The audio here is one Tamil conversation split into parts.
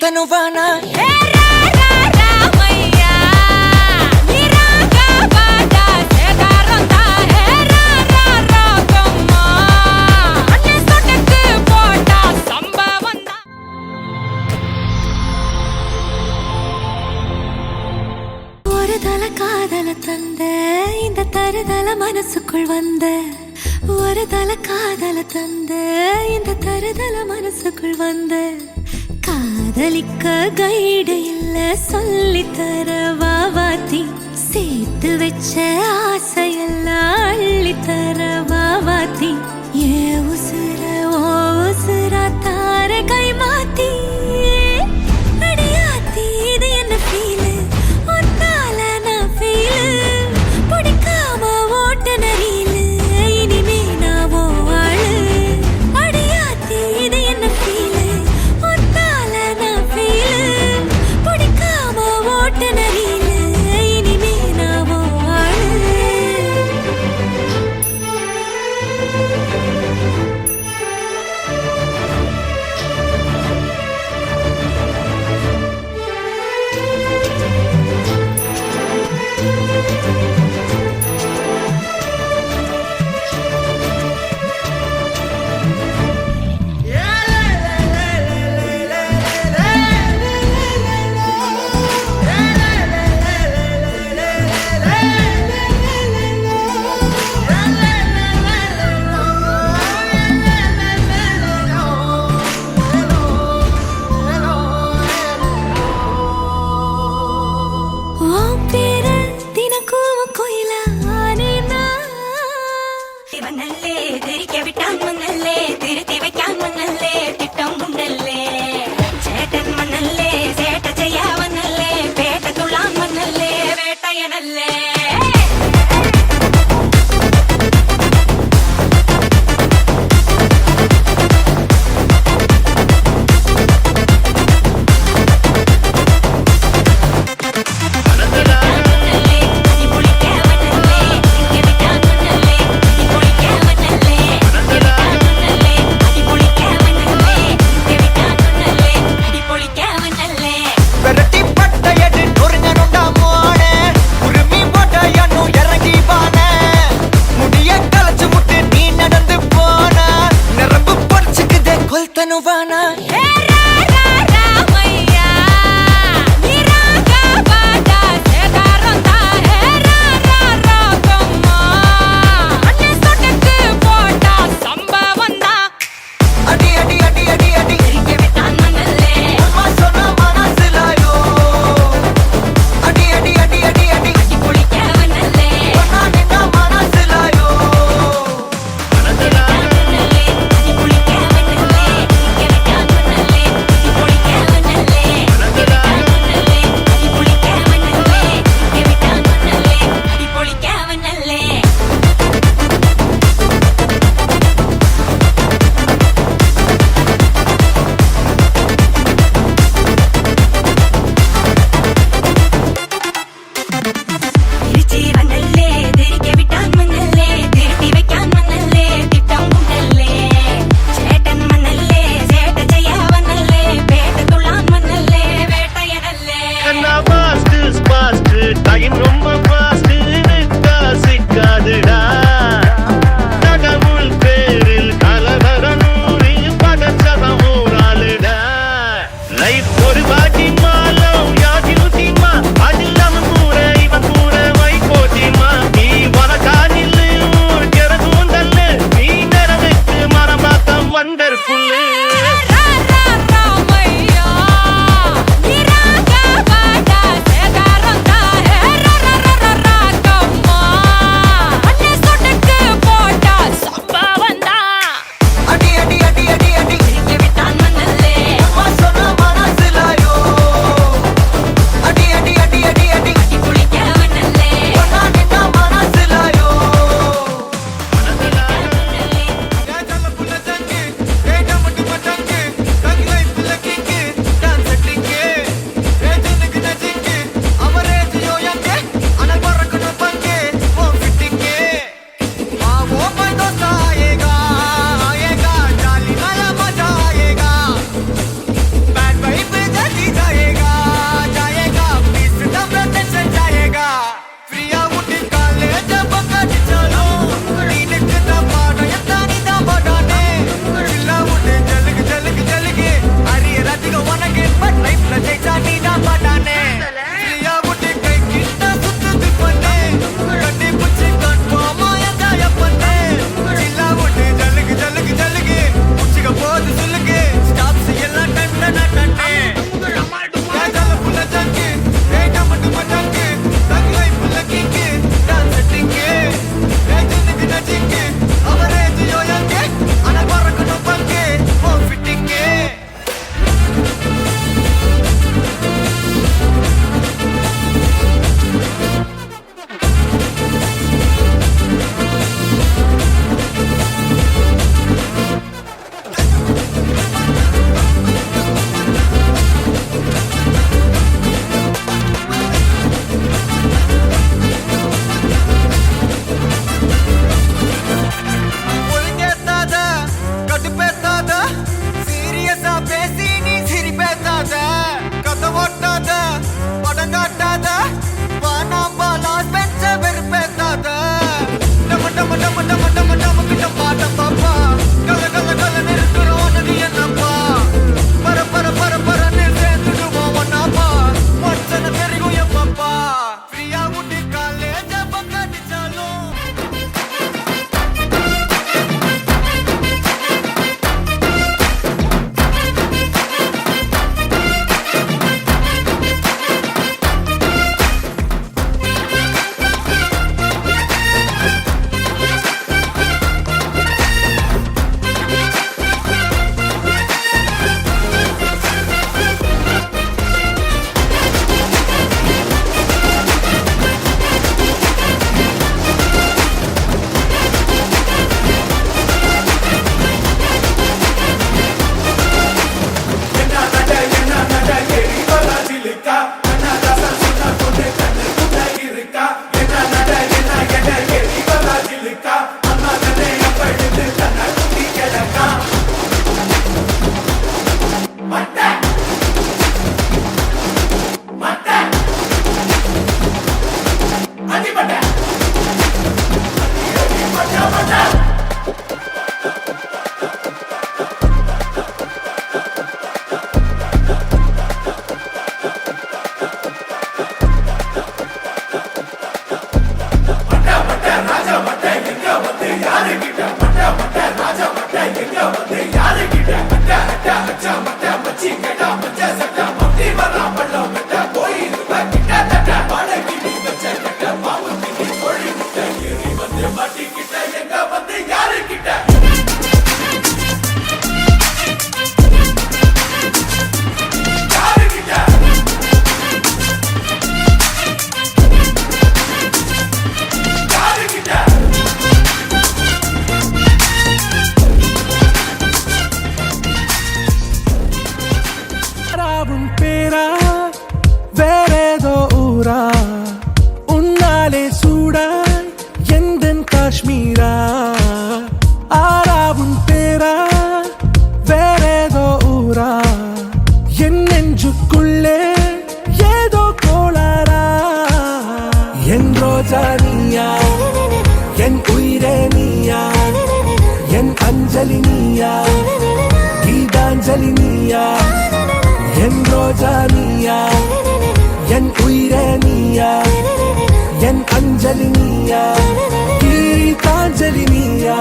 కొల్తనువానా காதல தந்த இந்த தருதல மனசுக்குள் வந்த ஒரு தல காதல தந்த இந்த தருதல மனசுக்குள் வந்த காதலிக்க கைடு இல்ல சொல்லி தர வாவாத்தி சேர்த்து வச்ச ஆசையெல்லாம் அள்ளி தர வாவாத்தி ஏ உசுர ஓ உசுரா தார கை மாத்தி அடியாத்தி இது என்ன ஃபீல் కొల్తనువానా காஷ்மீரா ஆராவும் பேரா வேறேதோ ஊரா என் நெஞ்சுக்குள்ளே ஏதோ கோளாரா என் ரோஜா நீயா என் உயிரே நீயா என் அஞ்சலி நீயா கீதாஞ்சலி நீயா என் ரோஜா நீயா என் உயிரே நீயா என் அஞ்சலி நீயா கீதாஞ்சலி நீயா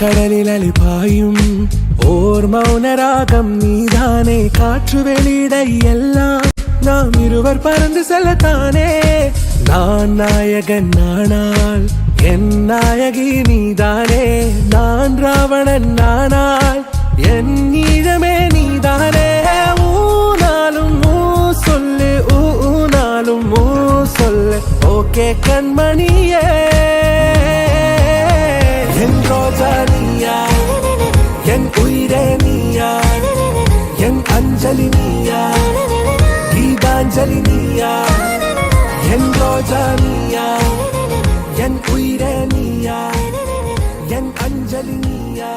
கடலில் அலிபாயும் ஓர் மௌனராகம் நீதானே காற்று வெளியிட எல்லாம் நாம் இருவர் பறந்து செல்லத்தானே நான் நாயகன் நானால் என் நாயகி நீதானே நான் ராவணன் நானால் என் ஈழமே நீதானே ஊனாலும் ஊ சொல்லு ஊனாலும் ஊ சொல்லு ஓகே கண்மணியே என் ரோஜா நீயா என் உயிரே நீயா என் அஞ்சலி நீயா கீதாஞ்சலி நீயா என் ரோஜா நீயா என் உயிரே நீயா என் அஞ்சலி நீயா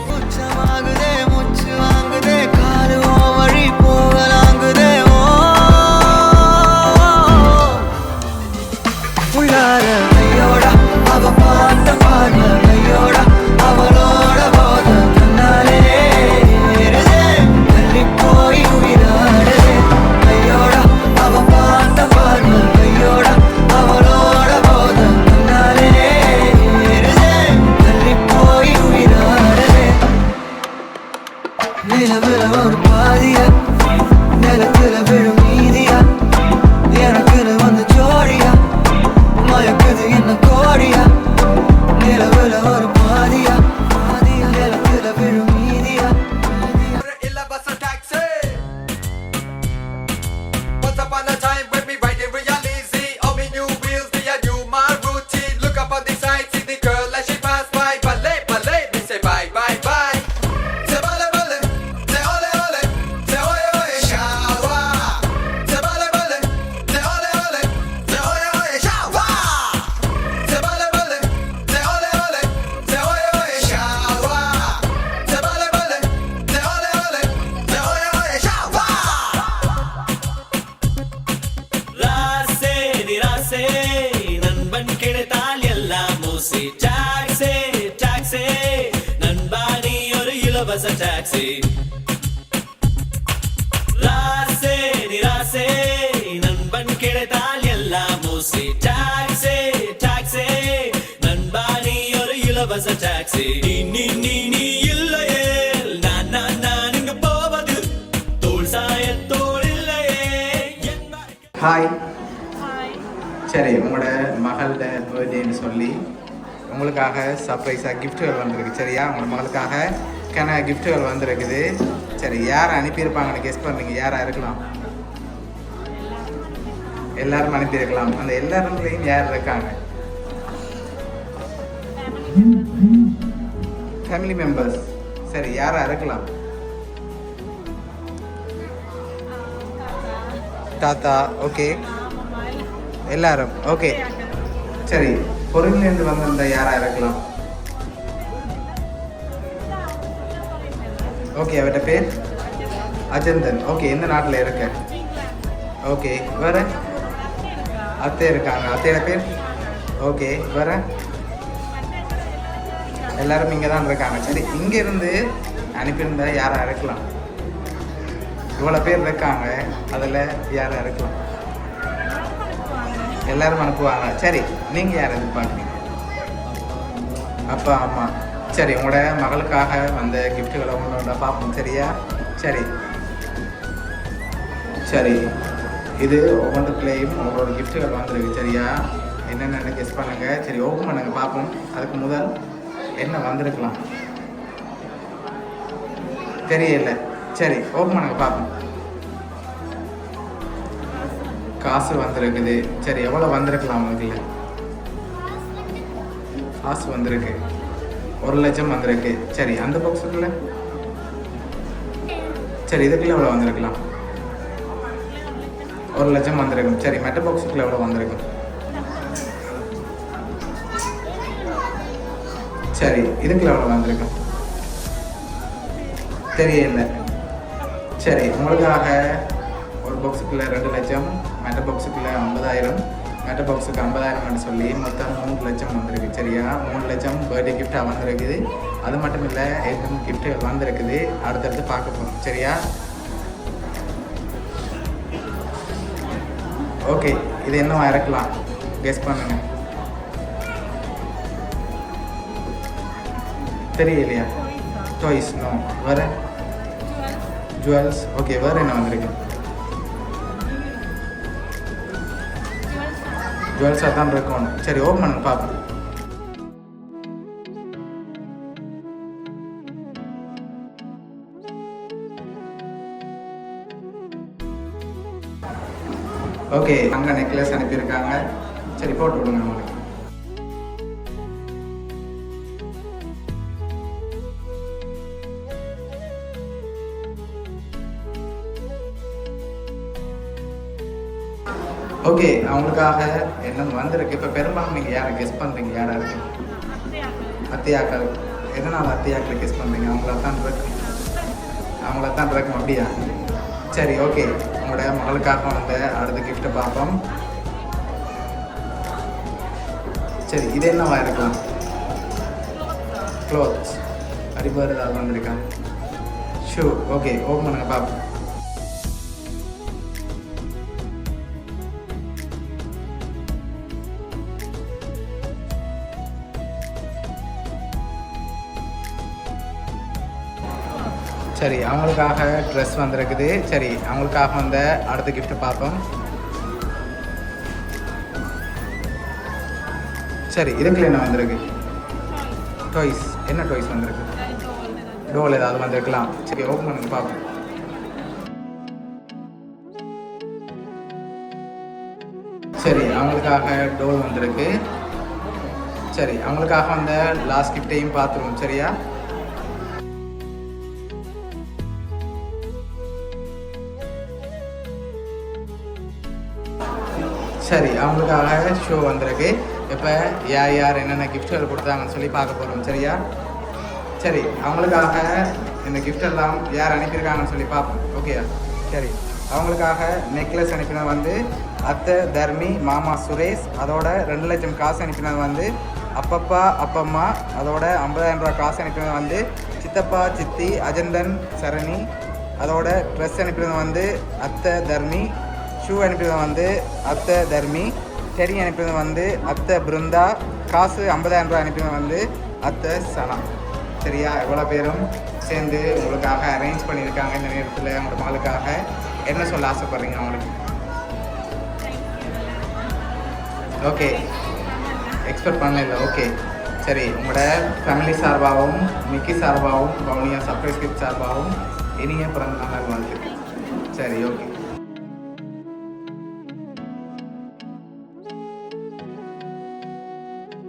முச்சமாகுதே முச்சு வாங்குதே காலு வழி போகலாங்குதே உள்ளார ஐயோடா அவ பார்த்த பார்வை ஐயோடா அவளோட போத கண்ணாலே தள்ளி போய் உயிராடுதே ஐயோடா அவ பார்த்த பார்வை ஐயோடா அவளோட போத கண்ணாலே தள்ளி போய் உயிராடுதே நிலவுல ஒரு பாதியா நிலத்துல விழும் மீதியா எனக்குன்னு வந்து ஜோடியா மயக்குது என்ன கோடியா நிலவுல ஒரு பாதியா பாதியா நிலத்துல விழும் மீதியா Once upon a time when we riding real easy, all we knew wheels, me and you, my routine. Look up on the side, see the girl as she pass by. Ballet, ballet, me say bye, bye, bye. Say ballet, ballet, say ole, ole, say oye, oye, shawa. Say ballet, ballet, say ole, ole, say oye, oye, shawa. Say ballet, ballet, say ole, ole, say oye, oye, shawa. Say ballet, ballet, say ole, ole, say oye, oye, shawa. ராசே நிராசே நண்பன் கிடைத்தால் எல்லாம் மூசி டாக்ஸே டாக்ஸே நண்பானி ஒரு இலவச டாக்ஸி ராசே நிராசே நண்பன் கிடைத்தால் எல்லாம் மூசி டாக்ஸே டாக்ஸே நண்பானி ஒரு இலவச டாக்ஸி நீ இல்லையே நான் இங்க போவது தோல் சாயத்தோல் இல்லையே ஹாய் சரி உங்களோட மகளோட பர்த்டேன்னு சொல்லி உங்களுக்காக சர்ப்ரைஸாக கிஃப்ட்டுகள் வந்திருக்கு சரியா உங்களோட மகளுக்காக கிஃப்ட்டுகள் வந்திருக்குது சரி யாரை அனுப்பியிருப்பாங்கன்னு கெஸ் பண்ணுறீங்க யாராக இருக்கலாம் எல்லாரும் அனுப்பியிருக்கலாம் அந்த எல்லாருங்களையும் யார் இருக்காங்க ஃபேமிலி மெம்பர்ஸ் சரி யாராக இருக்கலாம் தாத்தா ஓகே எல்லாரும் ஓகே சரி பொருள்லேருந்து வந்திருந்த யாராக இருக்கலாம் ஓகே அவர்கிட்ட பேர் அஜந்தன் ஓகே எந்த நாட்டில் இருக்க ஓகே வேற அத்தை இருக்காங்க அத்தையோட பேர் ஓகே வேற எல்லாரும் இங்கே தான் இருக்காங்க சரி இங்கேருந்து அனுப்பியிருந்தா யாராக இருக்கலாம் இவ்வளோ பேர் இருக்காங்க அதில் யாராக இருக்கலாம் எல்லாரும் அனுப்புவாங்க சரி நீங்கள் யார் எதிர்பார்க்குறீங்க அப்பா அம்மா சரி உங்களோட மகளுக்காக வந்த கிஃப்ட்டுகளை ஒன்று பார்ப்போம் சரியா சரி சரி இது ஒவ்வொன்றுக்குள்ளேயும் உங்களோட கிஃப்ட்டுகள் வந்திருக்கு சரியா என்னென்னு கெஸ் பண்ணுங்க. சரி ஓப்பன் பண்ணுங்க பார்ப்போம். அதுக்கு முதல் என்ன வந்திருக்கலாம் தெரியல. சரி ஓப்பன் பண்ணுங்க பார்ப்போம். காசு வந்திருக்குது. சரி எவ்வளோ வந்திருக்கலாம் உங்களுக்கு? காசு வந்திருக்கு 1 லட்சம் வந்திருக்கு. சரி அந்த பாக்ஸுக்குள்ள சரி இதுக்குள்ள எவ்வளோ வந்திருக்கலாம்? 1 லட்சம் வந்திருக்கும். சரி மெட்ட பாக்ஸுக்குள்ள எவ்வளோ வந்திருக்கும்? சரி இதுக்குள்ள எவ்வளோ வந்திருக்கும்? தெரியல. சரி உங்களுக்காக ஒரு பாக்ஸுக்குள்ள 2 லட்சம், மெட்ட பாக்ஸுக்குள்ள 50,000, மெட்ட பாக்ஸுக்கு 50,000 சொல்லி மொத்தம் 3 லட்சம் வந்திருக்கு. சரியா 3 லட்சம் பர்த்டே கிஃப்டாக வந்திருக்குது. அது மட்டும் இல்லை ஏற்கனவே கிஃப்ட் வந்திருக்குது. அடுத்தடுத்து பார்க்க போகிறோம். சரியா ஓகே. இது என்னவா இருக்கலாம்? கெஸ் பண்ணுங்க. தெரியலையா? Toys no. வேற ஜுவல்ஸ். ஓகே வேறு என்ன வந்திருக்கு? ஜுவல்ஸாக தான் இருக்கணும். சரி ஓப்பன் பண்ணுங்க பார்ப்போம். ஓகே அங்கே நெக்லஸ் அனுப்பியிருக்காங்க. சரி போட்டு விடுங்க உங்களுக்கு. ஓகே அவங்களுக்காக என்ன வந்திருக்கு? இப்போ பெரும்பாலும் நீங்கள் யாரை கெஸ் பண்ணுறீங்க? யாராக இருக்கு? அத்தியாக்கள். எதனால் அத்தியாக்களை கெஸ் பண்ணுறீங்க? அவங்கள தான் இருக்கும். அப்படியா? சரி ஓகே. உங்களோட மகளுக்காக வந்த அடுத்த கிஃப்ட்டை பார்ப்போம். சரி இது என்னவா இருக்கலாம்? க்ளோத்ஸ். அடிப்பார் ஏதாவது வந்திருக்காங்க. ஷூ. ஓகே ஓப்பன் பண்ணுங்க பார்ப்போம். சரி அவங்களுக்காக ட்ரெஸ் வந்திருக்குது. சரி அவங்களுக்காக வந்த அடுத்த கிஃப்ட் பார்ப்போம். சரி இதுக்குள்ள என்ன வந்திருக்கு? டாய்ஸ். என்ன டாய்ஸ் வந்திருக்கு? டோல் ஏதாவது வந்திருக்கலாம். சரி ஓப்பன் பண்ணுங்க பார்ப்போம். சரி அவங்களுக்காக டோல் வந்திருக்கு. சரி அவங்களுக்காக வந்த லாஸ்ட் கிஃப்டையும் பார்த்துருவோம். சரியா சரி அவங்களுக்காக ஷோ வந்திருக்கு. இப்போ யார் என்னென்ன கிஃப்ட்கள் கொடுத்தாங்கன்னு சொல்லி பார்க்க போகிறோம். சரியா சரி அவங்களுக்காக இந்த கிஃப்ட் எல்லாம் யார் அனுப்பியிருக்காங்கன்னு சொல்லி பார்ப்போம். ஓகேயா சரி அவங்களுக்காக நெக்லஸ் அனுப்பினது வந்து அத்தை தர்மி, மாமா சுரேஷ். அதோட 2 லட்சம் காசு அனுப்பினது வந்து அப்பப்பா அப்பம்மா. அதோட 50,000 ரூபா காசு அனுப்பினது வந்து சித்தப்பா சித்தி அஜந்தன் சரணி. அதோட ட்ரெஸ் அனுப்பினது வந்து அத்தை தர்மி. ஷூ அனுப்பினது வந்து அத்தை தர்மி. டெடி அனுப்பினது வந்து அத்தை பிருந்தா. காசு 50,000 ரூபா அனுப்பினது வந்து அத்தை சனா. சரியா எவ்வளோ பேரும் சேர்ந்து உங்களுக்காக அரேஞ்ச் பண்ணியிருக்காங்க. இந்த நேரத்தில் உங்களோட மகளுக்காக என்ன சொல்ல ஆசைப்பட்றீங்க அவங்களுக்கு? ஓகே எக்ஸ்பெக்ட் பண்ணல. ஓகே சரி உங்களோட ஃபேமிலி சார்பாகவும் மிக்கி சார்பாகவும் பவுனியா சர்ப்ரைஸ் கிஃப்ட் சார்பாகவும் இனிய பிறந்த நாள் வாழ்த்து. சரி ஓகே.